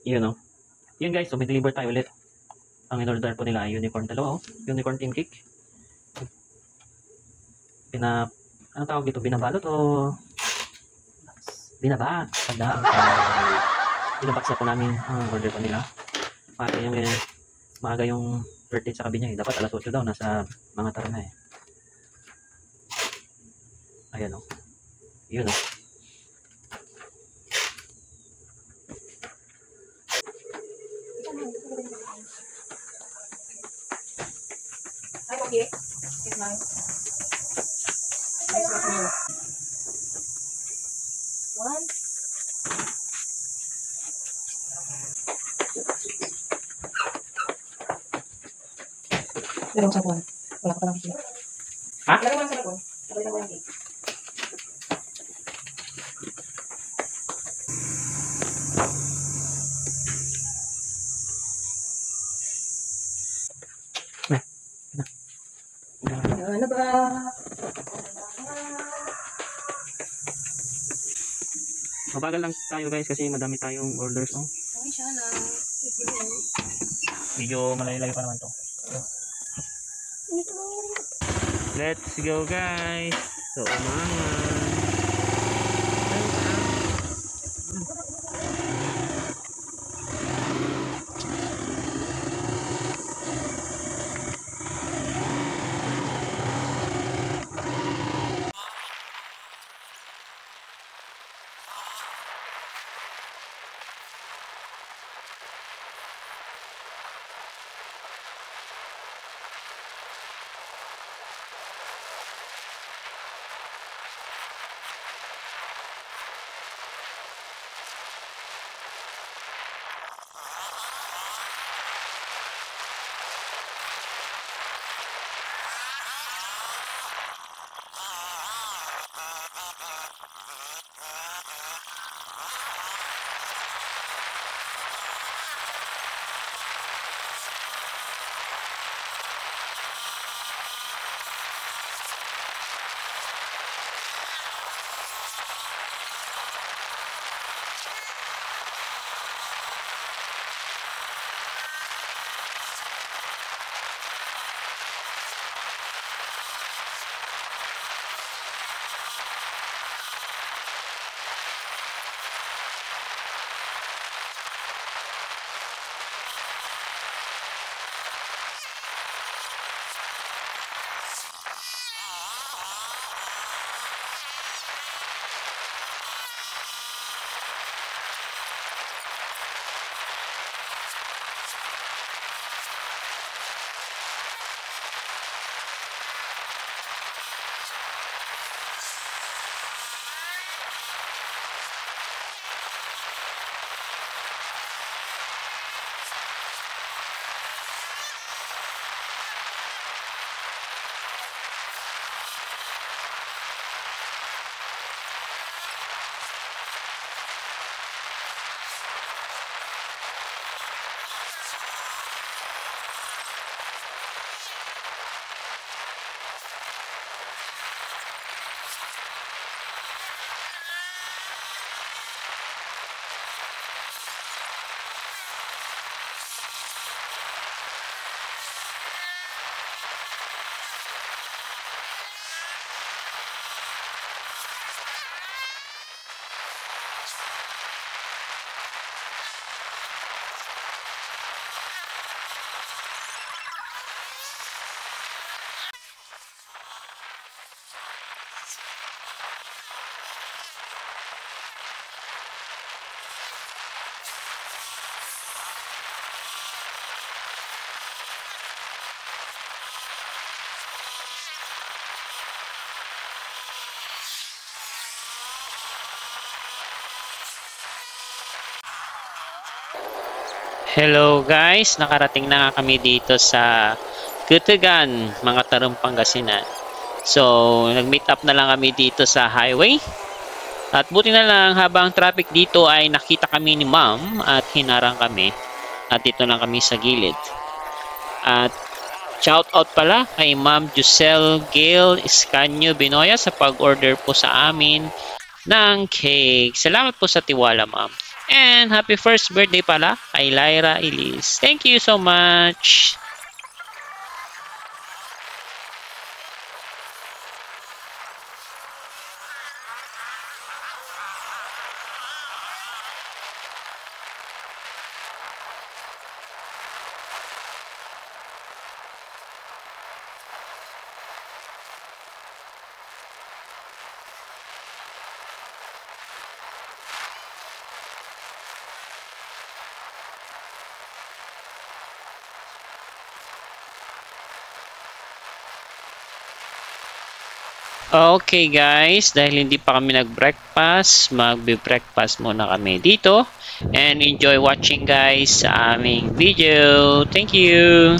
Yun o. Yun guys, so may deliver tayo ulit. Ang in-order po nila ay unicorn. Dalawa o. Unicorn team cake. Ano tawag dito? Binabalot o binaba? Tanda. Binabox na po namin ang order po nila. Maaga yung birthday sa kabi niya eh. Dapat alas 8 daw. Nasa mga tara na eh. Ayan o. Yun o. Ay, okay. It's nice. One. Dalawang sabon. Wala ka palang cake. Ha? Dalawang sabon. Sabay na walang cake. Ano ba? Mabagal lang tayo guys kasi madami tayong orders. Oh. Ay, siya na. Medyo malayo-layo pa naman to. Let's go guys. So umangan. Hello guys, nakarating na nga kami dito sa Kutugan, mga Tarong, Pangasinan. So, nag-meet up na lang kami dito sa highway. At buti na lang, habang traffic dito ay nakita kami ni ma'am at hinarang kami. At dito lang kami sa gilid. At shout out pala kay Ma'am Jusel Gail Escanio Binoya sa pag-order po sa amin ng cake. Salamat po sa tiwala, ma'am. And happy first birthday pala kay Lyra Elise. Thank you so much. Okay guys, dahil hindi pa kami nag-breakfast, magbe-breakfast muna kami dito. And enjoy watching guys sa aming video. Thank you!